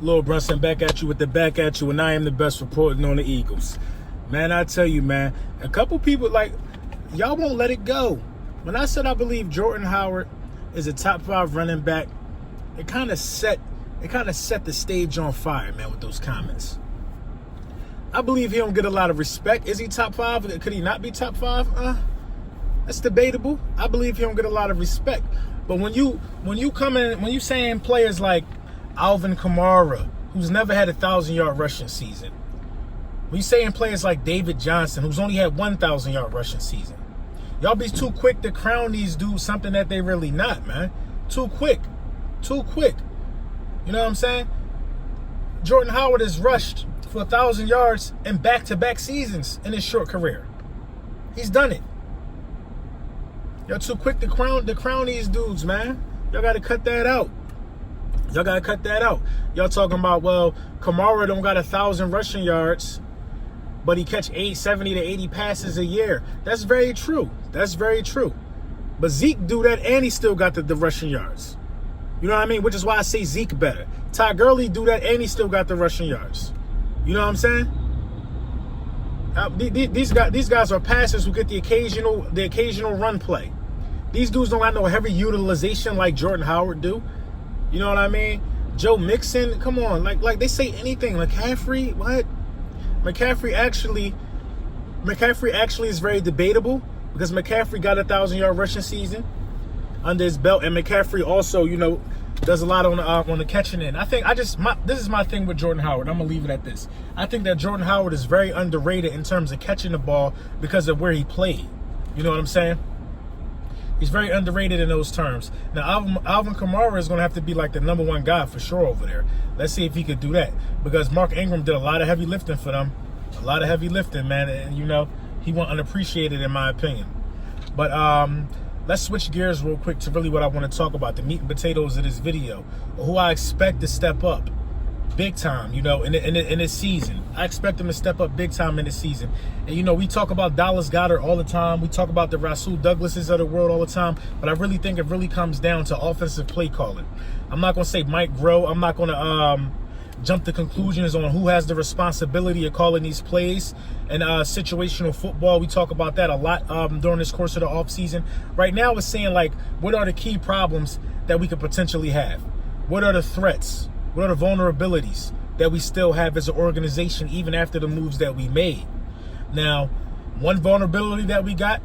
Lil Brunson back at you with the back at you, and I am the best reporting on the Eagles. Man, I tell you, man, a couple people, like, y'all won't let it go. When I said I believe Jordan Howard is a top 5 running back, it kind of set the stage on fire, man, with those comments. I believe he don't get a lot of respect. Is he top 5? Could he not be top 5? That's debatable. I believe he don't get a lot of respect. But when you saying players like Alvin Kamara, who's never had a 1,000-yard rushing season, when you saying players like David Johnson, who's only had 1,000-yard rushing season, y'all be too quick to crown these dudes something that they really not, man. Too quick. You know what I'm saying? Jordan Howard has rushed for 1,000 yards in back-to-back seasons in his short career. He's done it. Y'all too quick to crown these dudes, man. Y'all got to cut that out. Y'all talking about, well, Kamara don't got 1,000 rushing yards, but he catch 70 to 80 passes a year. That's very true. But Zeke do that, and he still got the rushing yards. You know what I mean? Which is why I say Zeke better. Ty Gurley do that, and he still got the rushing yards. You know what I'm saying? These guys are passers who get the occasional run play. These dudes don't have no heavy utilization like Jordan Howard do. You know what I mean? Joe Mixon, come on, like they say anything. McCaffrey, what? McCaffrey actually is very debatable because McCaffrey got a 1,000-yard rushing season under his belt, and McCaffrey also, you know, does a lot on the catching end. This is my thing with Jordan Howard. I'm gonna leave it at this. I think that Jordan Howard is very underrated in terms of catching the ball because of where he played. You know what I'm saying? He's very underrated in those terms. Now, Alvin Kamara is going to have to be like the number 1 guy for sure over there. Let's see if he could do that. Because Mark Ingram did a lot of heavy lifting for them. A lot of heavy lifting, man. And, you know, he went unappreciated in my opinion. But let's switch gears real quick to really what I want to talk about, the meat and potatoes of this video. Who I expect to step up big time, you know, in this season. I expect them to step up big time in this season. And, you know, we talk about Dallas Goedert all the time. We talk about the Rasul Douglases of the world all the time. But I really think it really comes down to offensive play calling. I'm not going to say Mike Groh. I'm not going to jump to conclusions on who has the responsibility of calling these plays. And situational football, we talk about that a lot during this course of the offseason. Right now, it's saying, like, what are the key problems that we could potentially have? What are the threats? What are the vulnerabilities that we still have as an organization even after the moves that we made? Now, one vulnerability that we got,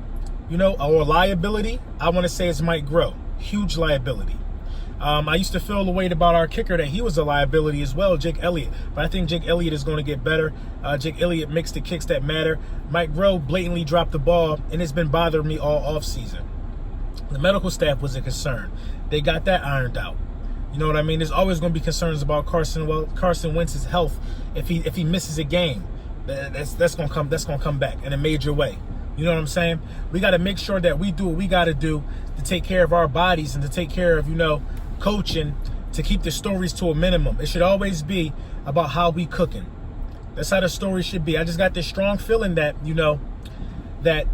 you know, or liability, I want to say is Mike Groh. Huge liability. I used to feel the weight about our kicker that he was a liability as well, Jake Elliott. But I think Jake Elliott is going to get better. Jake Elliott makes the kicks that matter. Mike Groh blatantly dropped the ball, and it's been bothering me all offseason. The medical staff was a concern. They got that ironed out. You know what I mean? There's always going to be concerns about Carson Wentz's health if he misses a game. That's going to come back in a major way. You know what I'm saying? We got to make sure that we do what we got to do to take care of our bodies and to take care of, you know, coaching, to keep the stories to a minimum. It should always be about how we cooking. That's how the story should be. I just got this strong feeling that, you know, that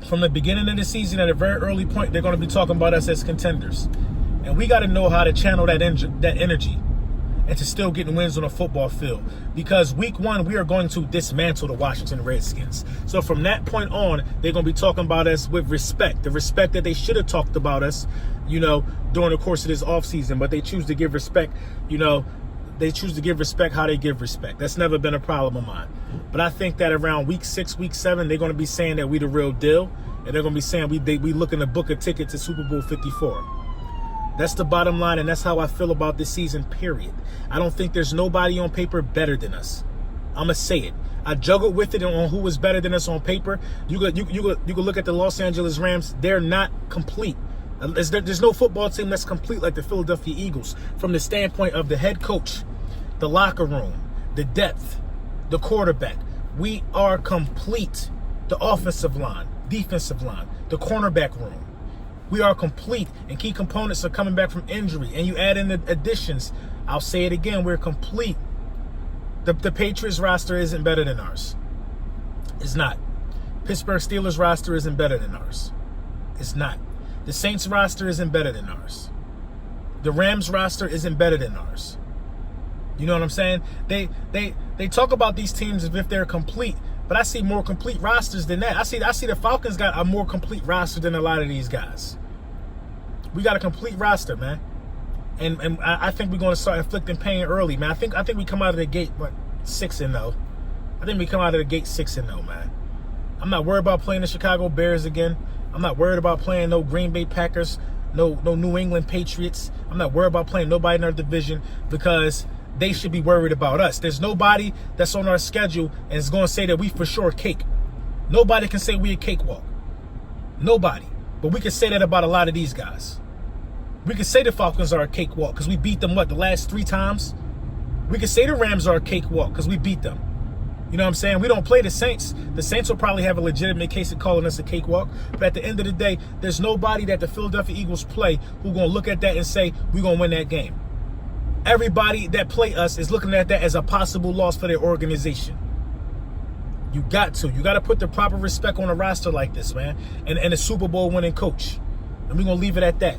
from the beginning of the season at a very early point, they're going to be talking about us as contenders. And we got to know how to channel that energy and to still get wins on a football field. Because week 1, we are going to dismantle the Washington Redskins. So from that point on, they're going to be talking about us with respect. The respect that they should have talked about us, you know, during the course of this offseason. But they choose to give respect, you know, they choose to give respect how they give respect. That's never been a problem of mine. But I think that around week 6, week 7, they're going to be saying that we the real deal. And they're going to be saying we looking to book a ticket to Super Bowl 54. That's the bottom line, and that's how I feel about this season, period. I don't think there's nobody on paper better than us. I'm going to say it. I juggled with it on who was better than us on paper. You could look at the Los Angeles Rams. They're not complete. There's no football team that's complete like the Philadelphia Eagles from the standpoint of the head coach, the locker room, the depth, the quarterback. We are complete. The offensive line, defensive line, the cornerback room. We are complete, and key components are coming back from injury. And you add in the additions. I'll say it again. We're complete. The Patriots roster isn't better than ours. It's not. Pittsburgh Steelers roster isn't better than ours. It's not. The Saints roster isn't better than ours. The Rams roster isn't better than ours. You know what I'm saying? They talk about these teams as if they're complete, but I see more complete rosters than that. I see the Falcons got a more complete roster than a lot of these guys. We got a complete roster, man. And I think we're going to start inflicting pain early, man. I think we come out of the gate 6-0. I think we come out of the gate 6-0, man. I'm not worried about playing the Chicago Bears again. I'm not worried about playing no Green Bay Packers, no New England Patriots. I'm not worried about playing nobody in our division because they should be worried about us. There's nobody that's on our schedule and is going to say that we for sure cake. Nobody can say we a cakewalk. Nobody. But we can say that about a lot of these guys. We can say the Falcons are a cakewalk because we beat them, the last 3 times? We can say the Rams are a cakewalk because we beat them. You know what I'm saying? We don't play the Saints. The Saints will probably have a legitimate case of calling us a cakewalk. But at the end of the day, there's nobody that the Philadelphia Eagles play who's going to look at that and say, we're going to win that game. Everybody that play us is looking at that as a possible loss for their organization. You got to put the proper respect on a roster like this, man. And a Super Bowl winning coach. And we're going to leave it at that.